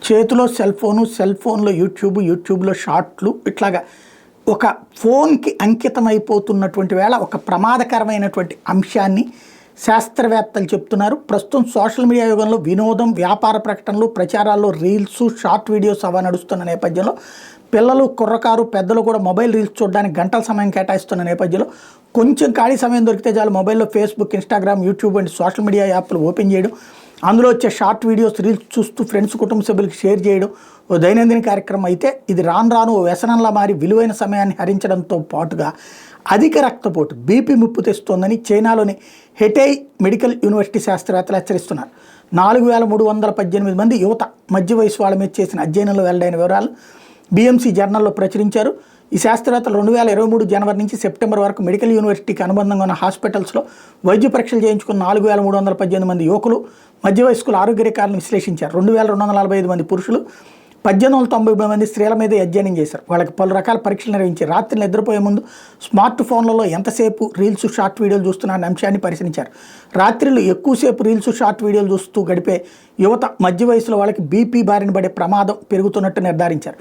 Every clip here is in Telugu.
చేతిలో సెల్ ఫోన్లో యూట్యూబ్లో షార్ట్లు ఇట్లాగా ఒక ఫోన్కి అంకితమైపోతున్నటువంటి వేళ ఒక ప్రమాదకరమైనటువంటి అంశాన్ని శాస్త్రవేత్తలు చెప్తున్నారు. ప్రస్తుతం సోషల్ మీడియా యుగంలో వినోదం, వ్యాపార ప్రకటనలు, ప్రచారాల్లో రీల్స్, షార్ట్ వీడియోస్ అవ నడుస్తున్న నేపథ్యంలో పిల్లలు, కుర్రకారు, పెద్దలు కూడా మొబైల్ రీల్స్ చూడడానికి గంటల సమయం కేటాయిస్తున్న నేపథ్యంలో కొంచెం ఖాళీ సమయం దొరికితే చాలు మొబైల్లో ఫేస్బుక్, ఇన్స్టాగ్రామ్, యూట్యూబ్ వంటి సోషల్ మీడియా యాప్లు ఓపెన్ చేయడం, అందులో వచ్చే షార్ట్ వీడియోస్, రీల్స్ చూస్తూ ఫ్రెండ్స్, కుటుంబ సభ్యులకి షేర్ చేయడం ఓ దైనందిన కార్యక్రమం అయితే ఇది రాను ఓ వ్యసనంలా మారి విలువైన సమయాన్ని హరించడంతో పాటుగా అధిక రక్తపోటు, బీపీ ముప్పు తెస్తోందని చైనాలోని హెటై మెడికల్ యూనివర్సిటీ శాస్త్రవేత్తలు హెచ్చరిస్తున్నారు. 4318 మంది యువత మధ్య వయసు వాళ్ళ మీద చేసిన అధ్యయనంలో వెల్లడైన వివరాలు BMC జర్నల్లో ప్రచురించారు. ఈ శాస్త్రవేత్తలు 2023 జనవరి నుంచి సెప్టెంబర్ వరకు మెడికల్ యూనివర్సిటీకి అనుబంధంగా ఉన్న హాస్పిటల్స్లో వైద్య పరీక్షలు చేయించుకున్న 4318 మంది యువకులు, మధ్య వయస్కుల ఆరోగ్య రికార్డులను విశ్లేషించారు. 2245 మంది పురుషులు, 1890 మంది స్త్రీల మీద అధ్యయనం చేశారు. వాళ్ళకి పలు రకాల పరీక్షలు నిర్వహించి రాత్రి నిద్రపోయే ముందు స్మార్ట్ ఫోన్లలో ఎంతసేపు రీల్స్, షార్ట్ వీడియోలు చూస్తున్న అంశాన్ని పరిశీలించారు. రాత్రిలో ఎక్కువసేపు రీల్స్, షార్ట్ వీడియోలు చూస్తూ గడిపే యువత, మధ్య వయసులో వాళ్ళకి బీపీ బారిన పడే ప్రమాదం పెరుగుతున్నట్టు నిర్ధారించారు.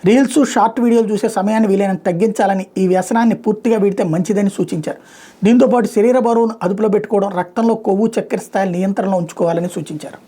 రీల్స్, షార్ట్ వీడియోలు చూసే సమయాన్ని వీలైనంత తగ్గించాలని, ఈ వ్యసనాన్ని పూర్తిగా వీడితే మంచిదని సూచించారు. దీంతోపాటు శరీర బరువును అదుపులో పెట్టుకోవడం, రక్తంలో కొవ్వు, చక్కెర స్థాయిలు నియంత్రణలో ఉంచుకోవాలని సూచించారు.